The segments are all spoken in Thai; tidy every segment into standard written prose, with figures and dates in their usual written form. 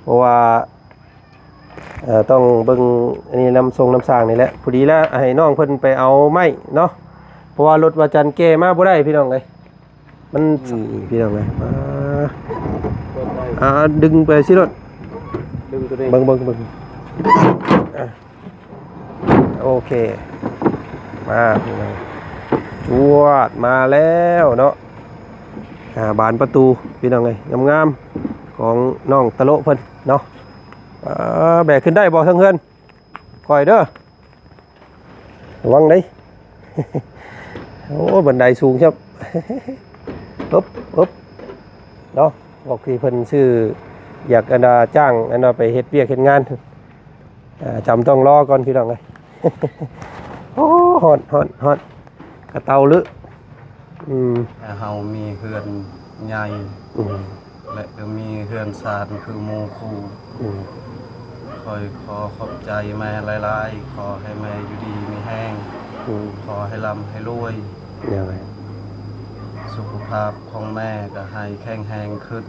เพราะว่าต้องเบิ่งอันนี้น้ำทรงน้ำสร้างนี่แหละพอดีแล้วให้น้องเพิ่นไปเอาไม้เนาะเพราะว่ารถว่าจันแก้มาบ่ได้พี่น้องเอ้ยมันพี่น้องเอ้ยดึงไปสิรถดึงตัวนี้เบิ่งโอเคมาพี่น้องจวดมาแล้วเนาะบานประตูพี่น้องเอ้ยงามๆของน้องตะโลเพิ่นเนาะแบกขึ้นได้บ่ทั้งเฮือนคอยเด้อระวังได้ โอ้บันไดสูงครับ ปึ๊บเนาะบอกที่เพิ่นชื่ออยากอันจ้างอันไปเฮ็ดเวียกเฮ็ดงานจำต้องรอก่อนพี่น้องเอ้ย โอ้ฮอดกระเตาลึเฮามีเฮือนใหญ่และก็มีเฮือนสานคือหมู่คู่คอยขอขอบใจแม่หลายๆขอให้แม่อยู่ดีมีแห้งขอให้ร่ำให้รวยสุขภาพของแม่ก็ให้แข็งแรงขึ้น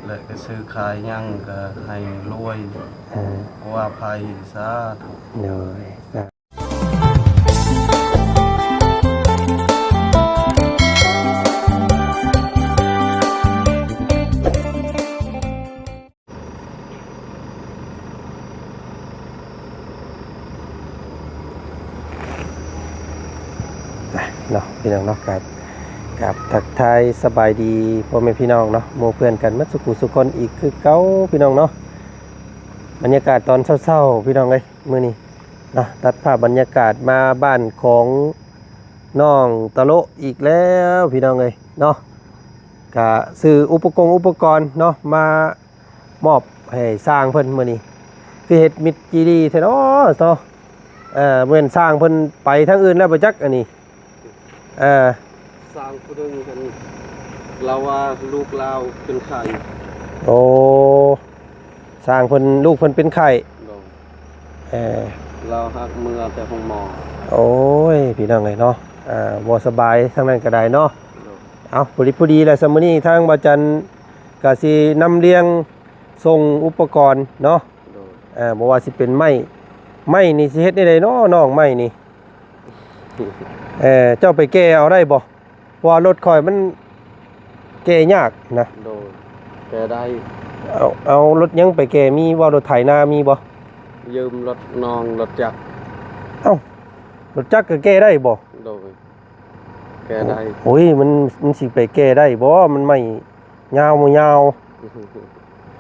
และก็ซื้อขายยั่งก็ให้รวยว่าภัยสาธุเนาะพี่น้องเนาะกับทักทายสบายดีพ่อแม่พี่น้องเนาะโมเพื่อนกันมัดสุขุสุคนอีกคือเก้าพี่น้องเนาะบรรยากาศตอนเศร้าๆพี่น้องเลยมื้อนี้เนาะตัดภาพบรรยากาศมาบ้านของน้องตะโลอีกแล้วพี่น้องเลยเนาะกะซื้ออุปกรณ์เนาะมามอบให้สร้างเพิ่นมื้อนี้คือเฮ็ดมิดจีดีแท้เนาะเนาะเหมือนสร้างเพิ่นไปทางอื่นแล้วบ่จักอันนี้สร้างผู้นึงกันเราว่าลูกเราเป็นไข่โอ้สร้างเพิ่นลูกเพิ่นเป็นไข่เราหักมือแต่ห้องหมอโอ้ยพี่น้องเลยเนาะบ่สบายทางนั้นก็ได้เนาะเอาพอดีแหละมื้อนี้ทางบ่จันก็สินำเลี้ยงส่งอุปกรณ์เนาะบ่ว่าสิเป็นไม้นี่สิเฮ็ดได้ไดเนาะน้องไม้นี่เจ้าไปแก้เอาได้บ่ว่ารถข่อยมันแก้ยากนะแก้ได้เอารถยังไปแก้มีว่ารถไถนามีบ่ยืมรถนองรถจักรรถจักรก็แก้ได้บ่แก้ได้โอ้ยมันสิไปแก้ได้บ่มันไม่ยาวบ่ยาว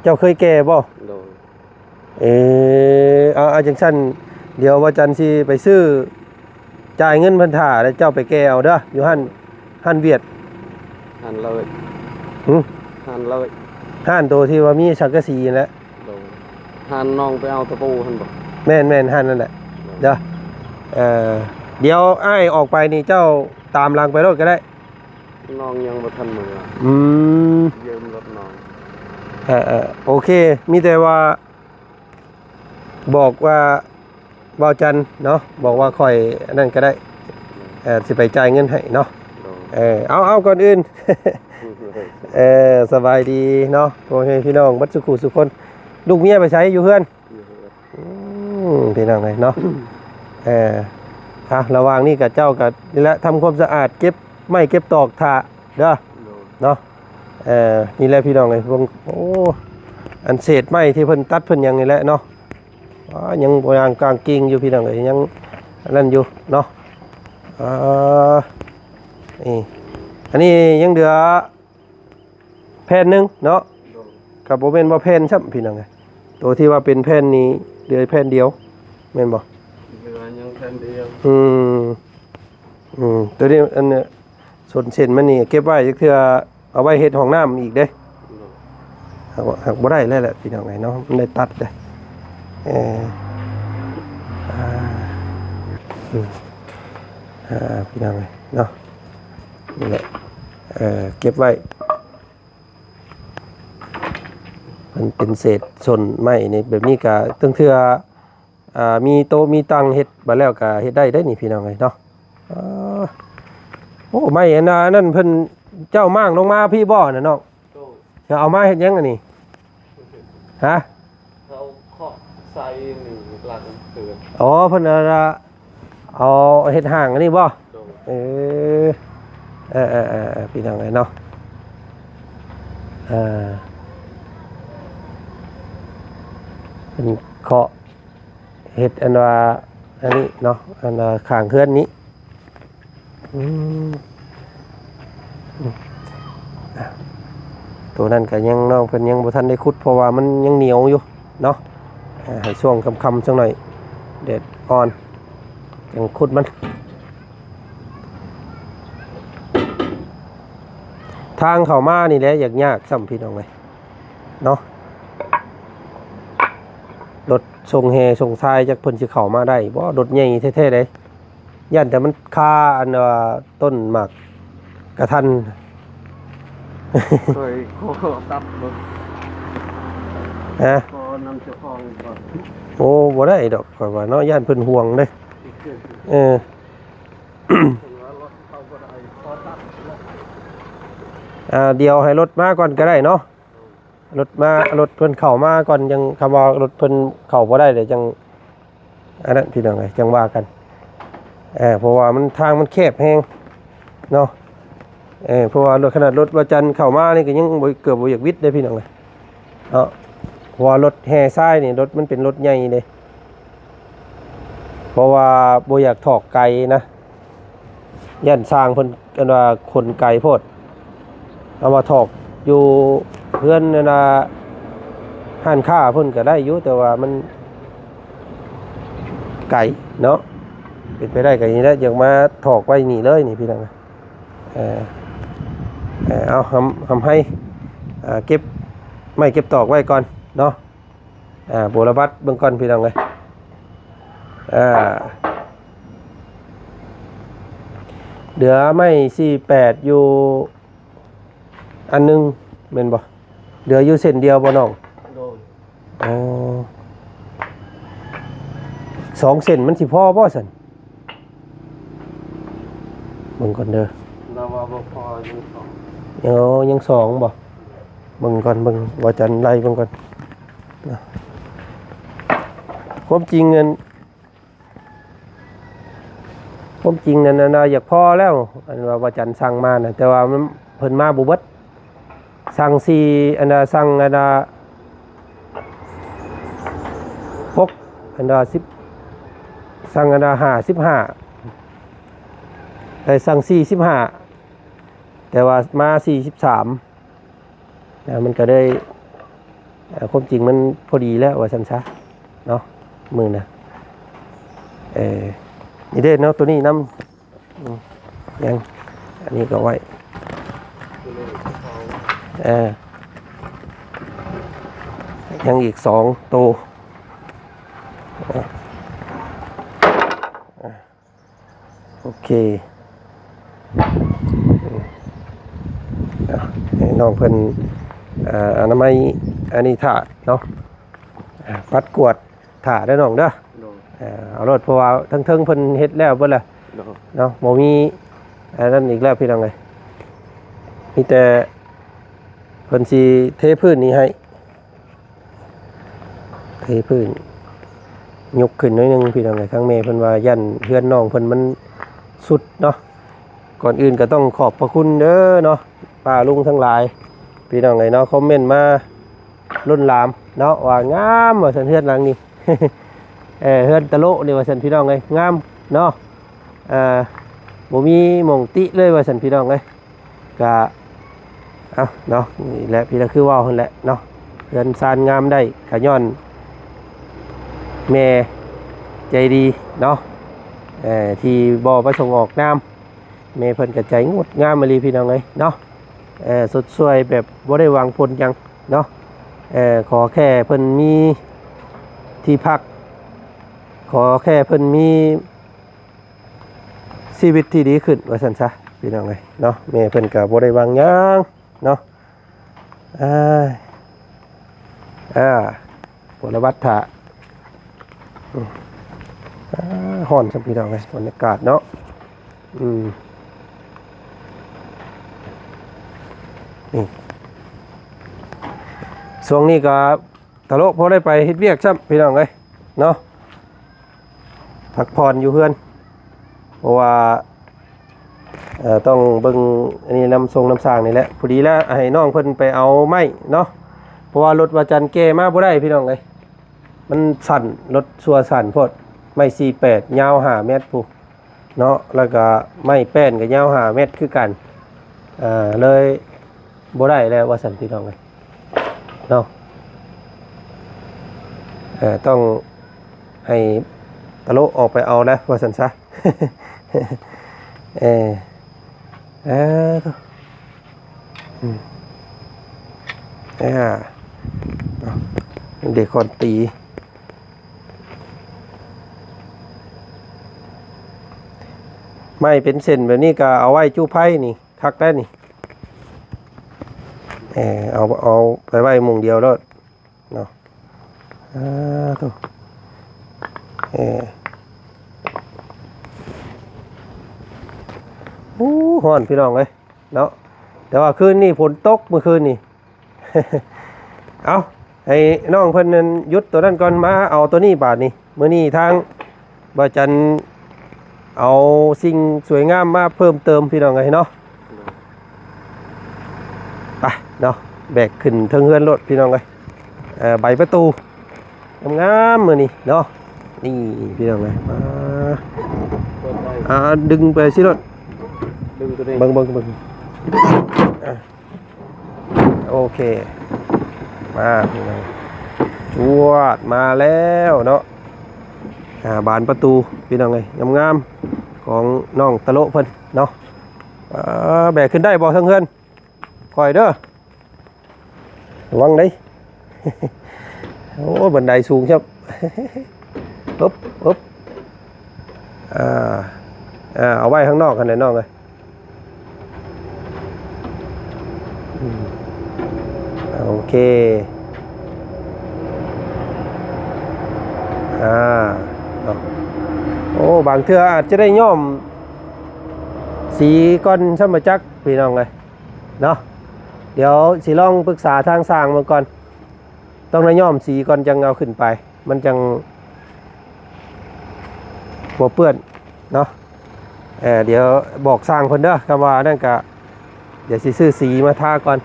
เจ้าเคยแก้บ่เอาจังซั่นเดี๋ยวว่าจันสิไปซื้อจ่ายเงินเพิ่นท่าแล้วเจ้าไปแก้เอาเด้ออยู่หั่นเวียดหั่นเลยหั่นเลยหั่นตัวที่ว่ามีสังกะสีนั่นแหละหั่นน้องไปเอาตะปูหั่นบ่แม่นหั่นนั่นแหละเด้อเดี๋ยวอ้ายออกไปนี่เจ้าตามหลังไปรถก็ได้น้องยังบ่ทันมือยืมรถน้องโอเคมีแต่ว่าบอกว่าบ่าวจันเนาะบอกว่าค่อยนั่นก็ได้สิไปจ่ายเงินให้เนาะเอาก่อนอื่น สบายดีเนาะโอเคพี่น้องบัดสุขุสุคนลูกเมียไปใช้อยู่เพื่อนพี่น้องเลยเนาะระหว่างนี้กับเจ้ากับนี่แหละทำความสะอาดเก็บไม้เก็บตอกถาเด้อเนาะนี่แหละพี่น้องเลยพวกโอ้อันเศษไม้ที่เพิ่นตัดเพิ่นยังนี่แหละเนาะยังโบราณกลางกิ่งอยู่พี่น้องเลยยังนั่นอยู่เนาะนี่อันนี้ยังเหลือแผ่นนึงเนาะกับโบเป็นว่าแผ่นใช่พี่น้องเลยตัวที่ว่าเป็นแผ่นนี้เหลือแผ่นเดียวแม่นบ่เหลือยังแผ่นเดียวตัวนี้อันเนี้ยส่วนเส้นมันนี่เก็บไว้จักเทื่อเอาไว้เฮ็ดห้องน้ำอีกเด้หักบ่ได้แล้วแหละพี่น้องเลยเนาะมันได้ตัดเลยพี่น้องเลยเนาะนี่แหละเก็บไว้มันเป็นเศษส่วนไม้ในแบบนี้ก็ตั้งเทื่อมีโตมีตังเฮ็ดมาแล้วก็เฮ็ดได้นี่พี่น้องเลยเนาะโอ้ไม้อันนั้นเพิ่นเจ้ามั่งลงมาพี่บ่อน่ะเนาะ จะเอามาเฮ็ดหยังอันนี้ฮะ เขาเคาะใส่หนึ่งหลังเตือน อ๋อเพิ่นเอาเฮ็ดห่างอันนี้บ่ โดย เออพี่น้องเอ้ยเนาะเป็นเคาะเฮ็ดอันว่าอันนี้เนาะอันข้างเฮือนนี้อืมตัวนั้นก็ยังน้องเพิ่นยังบ่ทันได้ขุดเพราะว่ามันยังเหนียวอยู่เนาะให้ช่วงค่ำๆจังหน่อยแดดอ่อนจังขุดมันทางเข้ามานี่แหละยากซ้ำพี่น้องเอ้ยเนาะรถส่งแห่ส่งทรายจากเพิ่นสิเข้ามาได้บ่รถใหญ่แท้ๆเด้ย่านแต่มันคาอันต้นหมากกระทัน เคยโคตับรถ ฮะ ก็นำเจ้าของก่อน โอ้บ่ได้ดอกข่อยว่าเนาะย่านเพิ่นห่วงเด้เออ ถึงว่ารถเข้าบ่ได้ขอตับรถ เดี๋ยวให้รถมาก่อนก็ได้เนาะรถเพิ่นเข้ามาก่อนยังคำว่ารถเพิ่นเข้าบ่ได้เดี๋ยวจังอันนั้นพี่น้องเอ้ยจังว่ากันเพราะว่ามันทางมันแคบแฮงเนาะเพราะว่ารถขนาดรถว่าจันทร์เข้ามานี่ก็ยังบ่เกือบบ่อยากวิทย์เด้พี่น้องเอ้ยเนาะเพราะว่ารถแห่ทรายนี่รถมันเป็นรถใหญ่เด้เพราะว่าบ่อยากถอกไกลนะย่านสร้างเพิ่นกันว่าคนไกลโพดเอามาถอกอยู่เพื่อนนั่นน่ะห้านค้าเพิ่นก็ได้อยู่แต่ว่ามันไกลเนาะเป็นไปได้ก็อย่างนี้แหละอยากมาถอกไว้นี่เลยนี่พี่น้องเอาทำให้เก็บไม่เก็บตอกไว้ก่อนเนาะโบราบัดเบื้องก่อนพี่น้องเลยเหลือไม่48อยู่อันนึงเม็นบ่เหลืออยู่เส้นเดียวบ่น้อง โดย อ๋อ2 เส้นมันสิพอบ่ซั่นเบิ่งก่อนเด้อ นาวาบ่พอยังสอง ยัง2บ่เบิ่งก่อนเบิ่งว่าจันไล่เบิ่งก่อนนะความจริงนั่นน่ะอยากพอแล้วอันว่าจันสั่งมาน่ะแต่ว่ามันเพิ่นมาบ่เบิดสั่ง4อันน่ะสั่งอันน่ะ6อันน่ะ10สั่งอันน่ะ55ได้สั่ง45แต่ว่ามา43นะมันก็ได้ความจริงมันพอดีแล้วว่าซั่นซะเนาะมื้อน่ะนี่เด้เนาะตัวนี้นำยังอันนี้ก็ไว้ยังอีก2ตัวโอเคให้น้องเพิ่นอนามัยอันนี้ถาดเนาะปัดกวดถาดได้น้องเด้อ โดย เอารถเพราะว่าทั้งเพิ่นเฮ็ดแล้วเบิดล่ะ โดย เนาะบ่มีอันนั้นอีกแล้วพี่น้องเอ้ยมีแต่เพิ่นสิเทพื้นนี้ให้เทพื้นยกขึ้นหน่อยนึงพี่น้องเอ้ยทั้งแม่เพิ่นว่ายันเฮือนน้องเพิ่นมันสุดเนาะก่อนอื่นก็ต้องขอบพระคุณเด้อเนาะป้าลุงทั้งหลายพี่น้องเอ้ยเนาะคอมเมนต์มาล้นหลามเนาะว่างามว่าซั่นเฮือนหลังนี้ เฮือนตะโลนี่ว่าซั่นพี่น้องเอ้ยงามเนาะบ่มีหม่องติเลยว่าซั่นพี่น้องเอ้ยก็เอาเนาะนี่แหละพี่ก็คือเว้าหั่นแหละเนาะเฮือนซานงามได้ก็ย้อนแม่ใจดีเนาะที่บ่ประสงค์ออกนามแม่เพิ่นก็ใจงดงามมาลีพี่น้องเอ้ยเนาะสดสวยแบบบ่ได้หวังผลหยังเนาะขอแค่เพิ่นมีที่พักขอแค่เพิ่นมีชีวิตที่ดีขึ้นว่าซั่นซะพี่น้องเอ้ยเนาะแม่เพิ่นก็บ่ได้หวังหยังเนาะผลวัตถะฮ้อนจังพี่น้องเอ้ยบรรยากาศเนาะนี่ ช่วงนี้ก็ตลกพอได้ไปเฮ็ดเวียกซ้ำพี่น้องเอ้ยเนาะพักผ่อนอยู่เพื่อนเพราะว่าต้องเบิ่งอันนี้น้ำทรงน้ำสร้างนี่แหละพอดีแล้วให้น้องเพิ่นไปเอาไม้เนาะเพราะว่ารถว่าจันแก้มาบ่ได้พี่น้องเอ้ยมันสั่นรถชัวสั่นโพดไม้48ยาว5เมตรพุเนาะแล้วก็ไม้แป้นก็ยาว5เมตรคือกันเลยบ่ได้แล้วว่าสั่นพี่น้องเอ้ยเนาะต้องให้ตะโลออกไปเอานะว่าสันซะ เออเออเด็กคนตีไม่เป็นเส้นแบบนี้ก็เอาไว้จู้ไพ่นี่คักได้นี่เอาไปไว้มุงเดียวแล้วเนาะตัวฮ้อนพี่น้องเลยเนาะแต่ว่าคืนนี้ฝนตกเมื่อคืนนี่ เอาให้น้องเพิ่นนั้นยุดตัวนั้นก่อนมาเอาตัวนี้บาทนี่มื้อนี้ทางบ่จันเอาสิ่งสวยงามมาเพิ่มเติมพี่น้องเลยเนาะไปเนาะแบกขึ้นเทิงเฮือนรถพี่น้องเลยใบประตูงามๆมื้อนี้เนาะนี่พี่น้องเลยมาดึงไปสิรถดึงตัวนี้เบิ่งโอเคมาพี่น้องจวดมาแล้วเนาะบานประตูพี่น้องเลยงามๆของน้องตะโลเพิ่นเนาะแบกขึ้นได้บ่เทิงเฮือนคอยเด้อระวังได้ โอ้บันไดสูงครับ ปุ๊บเอาไว้ข้างนอกกันไหนนอกเลยโอเคโอ้บางเทื่ออาจจะได้ย่อมสีก้อนช่ำมาจักพี่น้องเลยเนาะเดี๋ยวสิลองปรึกษาทางสร้างมาก่อนต้องได้ย่อมสีก่อนจังเอาขึ้นไปมันจังหัวเปื้อนเนาะเดี๋ยวบอกสร้างคนเด้อคำว่านั่นกะเดี๋ยวสิซื้อสีมาทาก่อน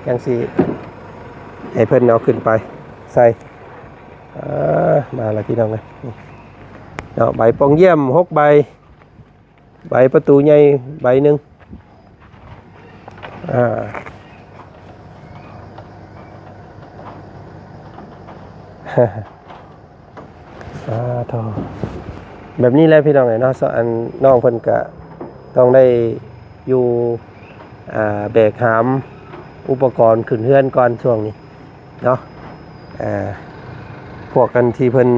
ยังสีให้เพิ่นเอาขึ้นไปใส่มาแล้วพี่น้องเลยเนาะใบปองเยี่ยม6 ใบใบประตูใหญ่ใบหนึ่งทอแบบนี้แหละพี่น้องไงเนาะอันน้องเพิ่นก็ต้องได้อยู่แบกหามอุปกรณ์ขึ้นเฮือนก่อนช่วงนี้เนาะพวกกันที่เพิ่น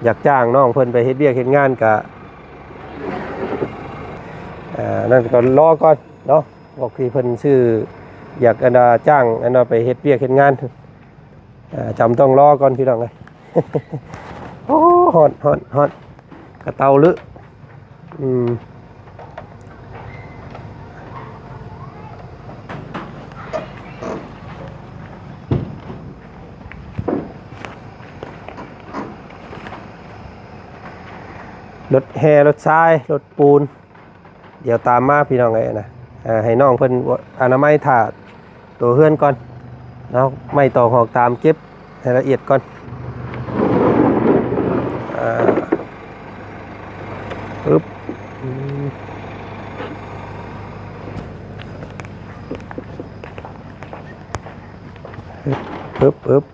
อยากจ้างน้องเพิ่นไปเฮ็ดเวียกเฮ็ดงานก็นั่นก็รอก่อนเนาะบอกที่เพิ่นชื่ออยากจ้างไปเฮ็ดเวียกเฮ็ดงานจำต้องรอก่อนพี่น้องเลย โอ้ฮอดกระเตาลึรถแห่รถทรายรถปูนเดี๋ยวตามมาพี่น้องเลยนะให้น้องเพิ่นอนามัยถาดตัวเฮือนก่อนแล้วไม่ต่อหอกตามเก็บให้ละเอียดก่อนปึ๊บ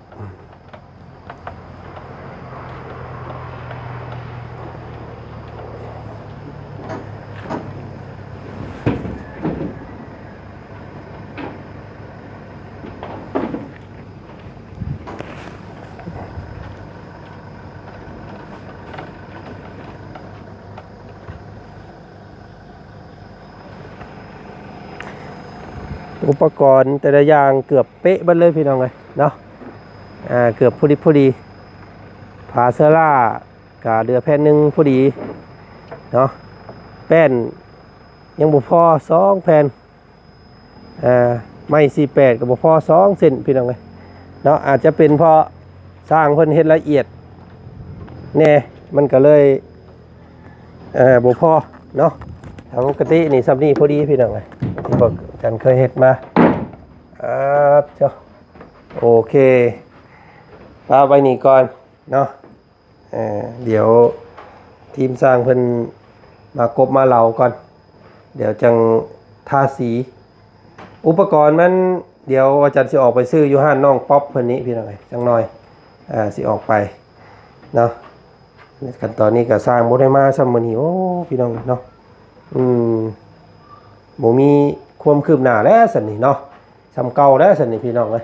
อุปกรณ์แต่ละอย่างเกือบเป๊ะบัดเลยพี่น้องเลยเนาะเกือบพอดีผาเซล่ากาเดือแผ่นหนึ่งพอดีเนาะแป้นยังบุพอ2 แผ่นไม้48กับบุพอ2 เซนพี่น้องเลย เนาะอาจจะเป็นเพราะสร้างเพิ่นเฮ็ดละเอียดแน่มันก็เลยบ่พอเนาะถ้าปกตินี่สำนี้พอดีพี่น้องเอ้ยที่บอกกันเคยเฮ็ดมาเจ้าโอเคเอาไว้นี่ก่อนเนาะเดี๋ยวทีมสร้างเพิ่นมากบมาเหลาก่อนเดี๋ยวจังทาสีอุปกรณ์มันเดี๋ยวอาจารย์สิออกไปซื้ออยู่ห้านน้องป๊อปเพิ่นนี้พี่น้องเอ้ยจังหน่อยสิออกไปเนาะขั้นตอนนี้ก็สร้างบ่ได้มาซ้ำมื้อนี้โอ้พี่น้องเนาะบ่มีความคืบหน้าแล้วซั่นนี่เนาะซ้ำเก่าแล้วซั่นนี่พี่น้องเอ้ย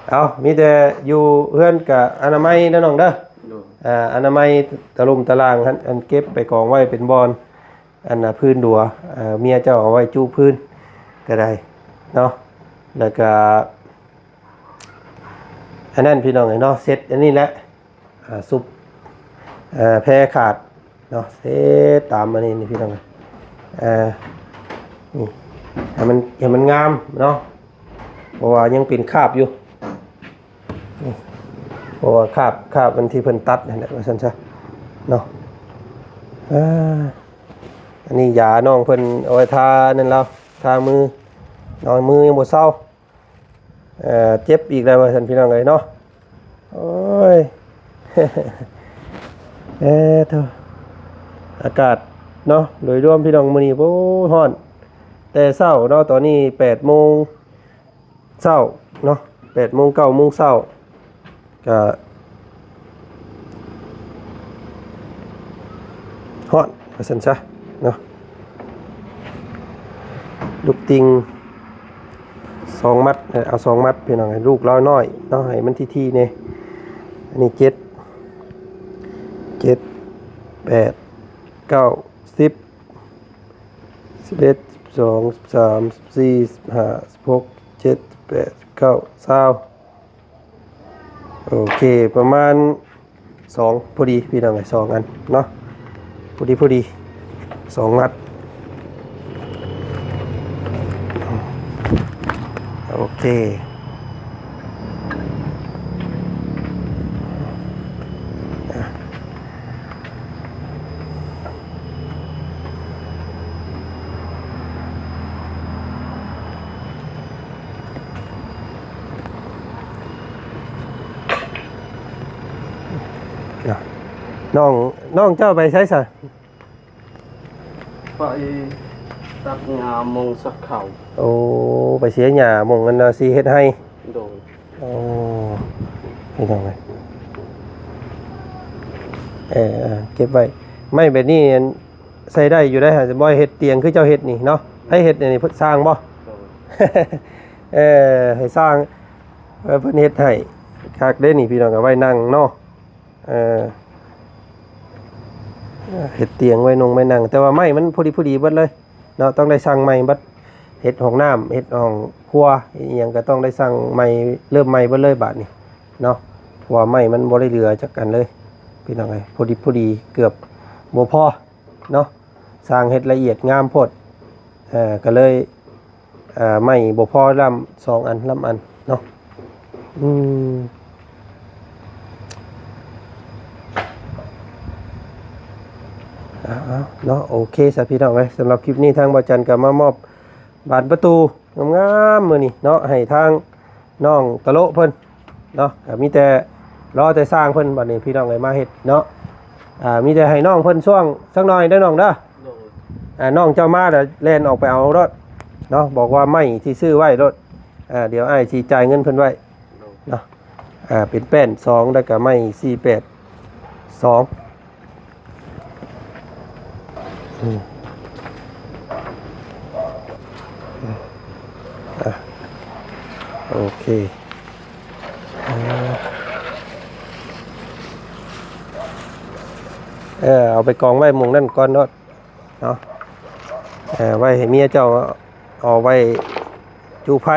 เอามีแต่อยู่เฮือนกับอนามัยเด้อน้องเด้ออนามัยตะลุมตะลางอันเก็บไปกองไว้เป็นบอนอันน่ะพื้นดัวเมียเจ้าเอาไว้จูพื้นก็ได้เนาะแล้วก็อันนั้นพี่น้องเนาะเซ็ตอันนี้แหละซุปแพรขาดเนาะเซ็ตตามอันนี้นี่พี่น้องนี่ให้มันงามเนาะเพราะว่ายังเป็นคราบอยู่เพราะว่าคราบมันที่เพิ่นตัดนั่นแหละว่าซั่นซะเนาะอันนี้ยาน้องเพิ่นเอาไว้ทานั่นแล้วทามือน้องมือยังบ่เศร้าเจ็บอีกแล้วว่าซั่นพี่น้องเอ้ยเนาะโอ้ย เถอะอากาศเนาะโดยรวมพี่น้องมื้อนี้โอ้ร้อนแต่เช้าเนาะตอนนี้ 8:00 นเช้าเนาะ 8:00 น 9:00 นเช้าก็ฮ้อนว่าซั่นซะเนาะลูกติง2 มัดเอา2 มัดพี่น้องให้ลูกเราน้อยเนาะให้มันที่ๆแน่อันนี้7 8 9 10 11 12 13 14 15 16 17 18 19 20โอเคประมาณ2พอดีพี่น้องไอ้2อันเนาะพอดี2 มัดโอเคน้องเจ้าไปใช้ซะ ไปตัดงามมงสักเข่า โอ้ไปเสียหญ้ามองกันสิเฮ็ดให้ โดย โอ้นี่ทำไงเก็บไว้ไม่แบบนี้ใส่ได้อยู่ได้ฮะจะบ่เฮ็ดเตียงคือเจ้าเฮ็ดนี่เนาะให้เฮ็ดนี่เพิ่นสร้างบ่ โดย ให้สร้างเพิ่นเฮ็ดให้คักเด้นี่พี่น้องเอาไว้นั่งเนาะเฮ็ดเตียงไว้นงไว้นั่งแต่ว่าไม้มันพอดีเบิดเลยเนาะต้องได้สั่งไม้บัดเฮ็ดห้องน้ำเฮ็ดห้องครัวอีหยังก็ต้องได้สั่งไม้เริ่มไม้เบิดเลยบาดนี้เนาะเพราะว่าไม้มันบ่ได้เหลือจักกันเลยพี่น้องเอ้ยพอดีเกือบบ่พอเนาะสร้างเฮ็ดละเอียดงามโพดก็เลยไม้บ่พอลำ2 อันลำอันเนาะเนาะโอเคสพี่น้องเลยสำหรับคลิปนี้ทางบ่จันก็มามอบบานประตูงามๆมื้อนี้เนาะให้ทางน้องตะโลเพิ่นเนาะมีแต่รอแต่สร้างเพิ่นบัดนี้พี่น้องเลยมาเฮ็ดเนาะมีแต่ให้น้องเพิ่นช่วงสักหน่อยเด้อน้องเด้อ โดย น้องเจ้ามาเดี๋ยวแล่นออกไปเอารถเนาะบอกว่าไม่ที่ซื้อไว้รถเดี๋ยวอ้ายสิจ่ายเงินเพิ่นไว้เนาะเป็นแป้น2แล้วก็ไม้482โอเคเอาไปกองไว้หมุงนั่นก่อนเนาะไว้ให้เมียเจ้าเอาไว้จูไผ่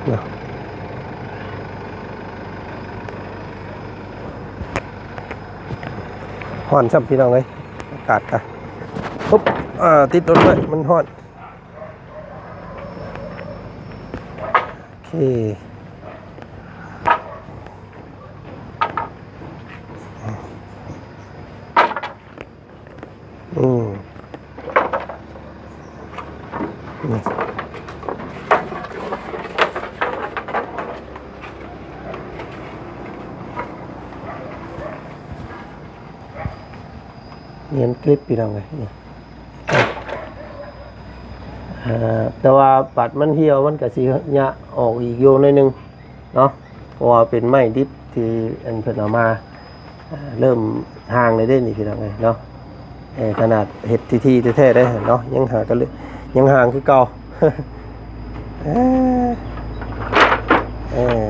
เนาะ ฮ้อนซ้ำพี่น้องเลยอากาศค่ะปุ๊บติดรถด้วยมันฮ้อนโอเคนี่เนียนคลิปพี่น้องเลยนี่แต่ว่าปัดมันเหี่ยวมันก็สิยะออกอีกโยนหน่อยหนึงเนาะเพราะว่าเป็นไม้ดิบที่อันเพิ่นเอามาเริ่มห่างเลยเด้นี่พี่น้องเลยเนาะขนาดเห็ดทีแท้ๆได้เนาะยังหากันเลยยังห่างคือเก่า เออเออ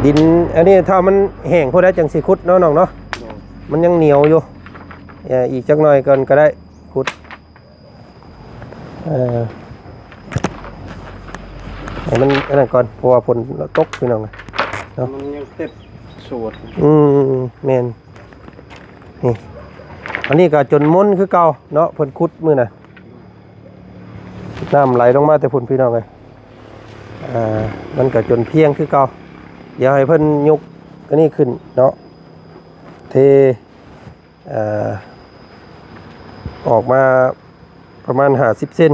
ดินอันนี้ถ้ามันแห้งพอได้จังสิขุดเนาะน้องเนาะมันยังเหนียวอยู่อีกจักหน่อยก่อนก็ได้ขุดให้มันอันนั้นก่อนเพราะว่าฝนตกพี่น้องเนาะมันยังเต็ดสวด แม่นนี่อันนี้ก็จนม้นคือเก่าเนาะเพิ่นขุดมื้อน่ะน้ำไหลลงมาแต่พุ่นพี่น้องเอ้ยมันก็จนเพียงคือเก่าเดี๋ยวให้เพิ่นยกอันนี้ขึ้นเนาะเทออกมาประมาณ50 เซน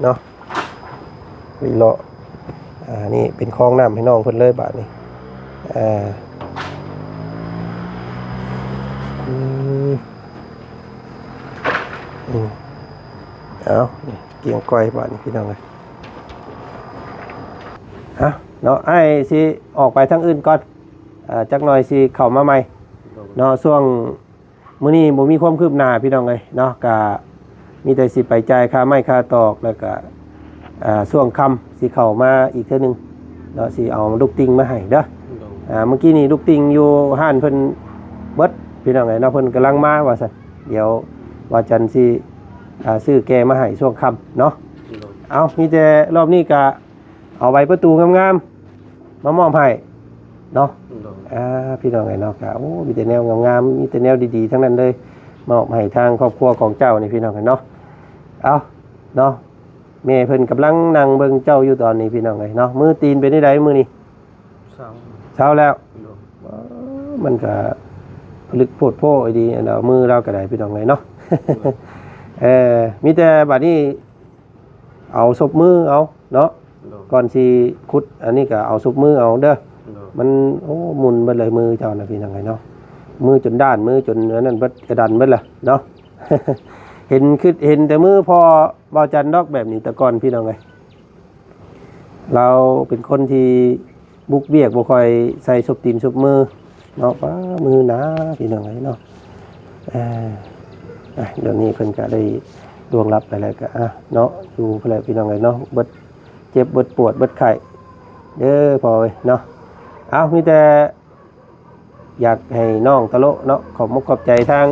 เนาะวิเลาะนี่เป็นคลองน้ำให้น้องเพิ่นเลยบาดนี้เอาเกี่ยงก้อยบาดนี้พี่น้องเลยเนาะไอ้สิออกไปทางอื่นก่อนจักหน่อยสิเข้ามาใหม่เนาะช่วงมื้อนี้บ่มีความคืบหน้าพี่น้องเลยเนาะก็มีแต่สิไปจ่ายค่าไม้ค่าตอกแล้วก็ช่วงค่ำสิเข้ามาอีกเทื่อนึงเนาะสิเอาลูกติงมาให้เด้อเมื่อกี้นี่ลูกติงอยู่ห้านเพิ่นเบิดพี่น้องเลยเนาะเพิ่นกำลังมาว่าซั่นเดี๋ยวว่าจันสิซื้อแกมาให้ช่วงค่ำเนาะเอามีแต่รอบนี้ก็เอาไว้ประตูงามๆมามอบให้เนาะพี่น้องไงเนาะก็โอ้มีแต่แนวงามๆมีแต่แนวดีๆทั้งนั้นเลยมอบให้ทางครอบครัวของเจ้านี่พี่น้องกันเนาะเอาเนาะแม่เพิ่นกำลังนั่งเบิ่งเจ้าอยู่ตอนนี้พี่น้องไงเนาะมือตีนเป็นได้มือนี่เช้าแล้วมันก็ผลึกโพดโพไอ้ดีเนาะมือเราก็ได้พี่น้องไงเนาะมีแต่บัดนี้เอาศพมือเอาเนาะก่อนสิขุดอันนี้ก็เอาซุปมือเอาเด้อมันโอ้หมุนไปเลยมือเจ้านะพี่น้องไงเนาะมือจนด้านมือจนนั่นเบิดกระดันเบิดล่ะเนาะ เห็นคือเห็นแต่มือพอเบาจันดอกแบบนี้แต่ก่อนพี่น้องไงเราเป็นคนที่บุกเบียกบ่ค่อยใส่ซุปตีนซุปมือเนาะป้ามือหนาพี่น้องไงเนาะเดี๋ยวนี้เพิ่นก็ได้ดวงรับไปแล้วก็เนาะอยู่เพิ่นพี่น้องไงเนาะเบิดเจ็บเบิดปวดเบิดไข้เด้อพอเนาะเอามีแต่อยากให้น้องตะโลเนาะขอบมุกขอบใจทาง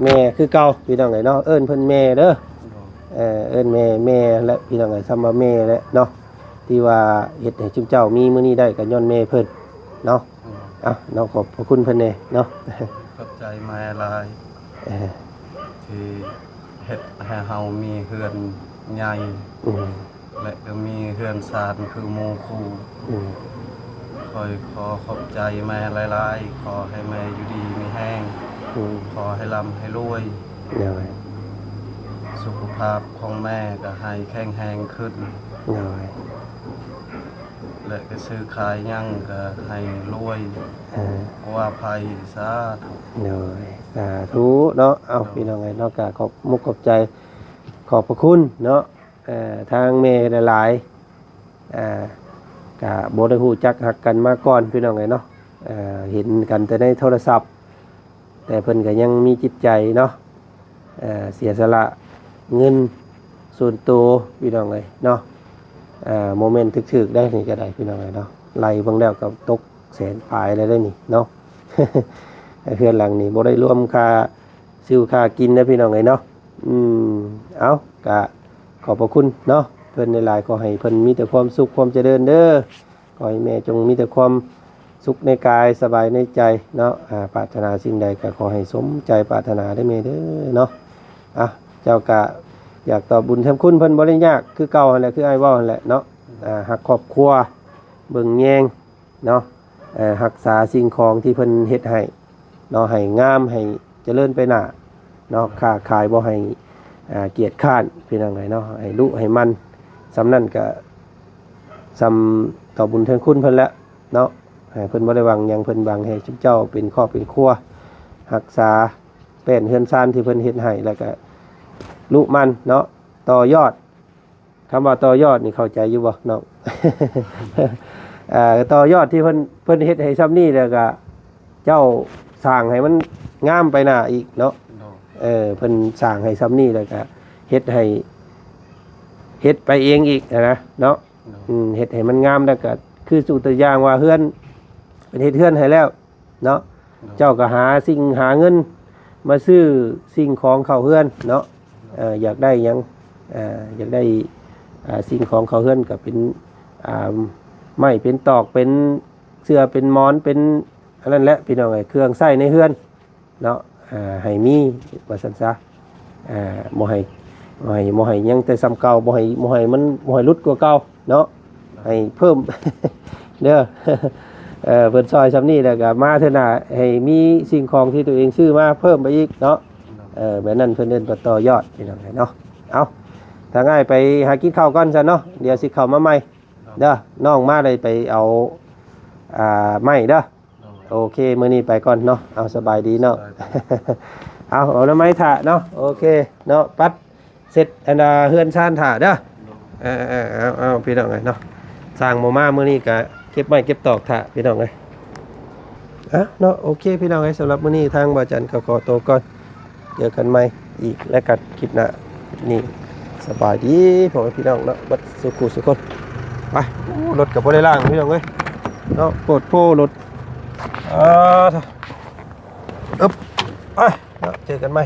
แม่คือเก่าพี่น้องไงเนาะเอิ้นเพิ่นแม่เด้อเอิ้นแม่และพี่น้องไงซ้ำว่าแม่และเนาะที่ว่าเฮ็ดให้จุ๊เจ้ามีมื้อนี้ได้ก็ย้อนแม่เพิ่นเนาะน้องขอบพระคุณเพิ่นแน่เนาะขอบใจแม่หลายที่เฮ็ดให้เฮามีเฮือนใหญ่และก็มีเฮือนสารคือโมคูขอขอบใจแม่หลายๆขอให้แม่อยู่ดีมีแห้งขอให้ร่ำให้รวยสุขภาพของแม่ก็ให้แข็งแรงขึ้นและก็ซื้อขายยั่งก็ให้รวยว่าภัยสาธุเนาะเอาพี่น้องไงเนาะก็ขอบมุกขอบใจขอบพระคุณเนาะทางเมย์หลายๆกับโบได้ฮู้จักหักกันมาก่อนพี่น้องไงเนาะเห็นกันแต่ในโทรศัพท์แต่เพิ่นก็ยังมีจิตใจเนาะเสียสละเงินส่วนตัวพี่น้องไงเนาะโมเมนต์ถึกๆได้นี่ก็ได้พี่น้องไงเนาะไล่บางแล้วกับตกแสนปลายอะไรได้นี่เนาะ เพื่อนหลังนี่โบได้รวมค่าซื้อค่ากินนะพี่น้องไงเนาะเอากะ ขอบพระคุณเนาะเพิ่นในหลายๆขอให้เพิ่นมีแต่ความสุขความเจริญเด้อขอให้แม่จงมีแต่ความสุขในกายสบายในใจเนาะปรารถนาสิ่งใดก็ขอให้สมใจปรารถนาได้แม่เด้อเนาะเจ้ากะอยากตอบบุญแทนคุณเพิ่นบ่ได้ยากคือเก่าหั่นแหละคืออ้ายเว้าหั่นแหละเนาะฮักครอบครัวเบิ่งแยงเนาะรักษาสิ่งของที่เพิ่นเฮ็ดให้เนาะให้งามให้เจริญไปหน้าเนาะค้าขายบ่ให้เกียจค้านพี่น้องเนาะให้รู้ให้มันสำนั้นก็สำต่อบุญแทนคุณเพิ่นแล้วเนาะให้เพิ่นบ่ได้หวังหยังเพิ่นหวังให้เจ้าเป็นครอบเป็นครัวรักษาแป้นเฮือนซ่านที่เพิ่นเฮ็ดให้แล้วก็รู้มันเนาะต่อยอดคำว่าต่อยอดนี่เข้าใจอยู่บ่เนาะ ต่อยอดที่เพิ่นเฮ็ดให้ซ้ำนี่แล้วก็เจ้าสร้างให้มันงามไปหน้าอีกเนาะเพิ่นสร้างให้ซ้ำนี่แล้วก็เฮ็ดให้เฮ็ดไปเองอีกนะเนาะเฮ็ดให้มันงามแล้วก็คือสู่ตัวอย่างว่าเฮือนเป็นเฮ็ดเฮือนให้แล้วเนาะเจ้าก็หาสิ่งหาเงินมาซื้อสิ่งของเข้าเฮือนเนาะอยากได้หยังอยากได้สิ่งของเข้าเฮือนก็เป็นไม้เป็นตอกเป็นเสื้อเป็นหมอนเป็นอันนั้นแหละพี่น้องเครื่องใช้ในเฮือนเนาะให้มีว่าซั่นซะบ่ให้ยังแต่ซ้ำเก่าบ่ให้มันบ่ให้ลดกว่าเก่าเนาะให้เพิ่ม เด้อเพิ่นซอยซ้ำนี้แล้วก็มาเถอะน่ะให้มีสิ่งของที่ตัวเองซื้อมาเพิ่มไปอีกเนาะแบบนั้นเพิ่นเดินต่อยอดพี่น้องเนาะเอาถ้าง่ายไปหากินข้าวก่อนซะเนาะเดี๋ยวสิเข้ามาใหม่เด้อน้องมาได้ไปเอาไม้เด้อโอเคมื้อนี้ไปก่อนเนาะเอาสบายดีเนาะ เอาน้ำไม้ถ่าเนาะโอเคเนาะปัดเสร็จอันเฮือนชานถ่าเด้อเอาพี่น้องเนาะสร้างโมมามื้อนี้ก็เก็บไม้เก็บตอกถ่าพี่น้องเนาะโอเคพี่น้องสำหรับมื้อนี้ทางบ่จันก็ขอตัวก่อนเจอกันใหม่อีกและกันคลิปหน้านี่สบายดีพ่อพี่น้องเนาะบัดสุขุสุคนไปรถกับบ่ได้ล้างพี่น้องเนาะโปรดโพรถอึ๊บไปเจอกันใหม่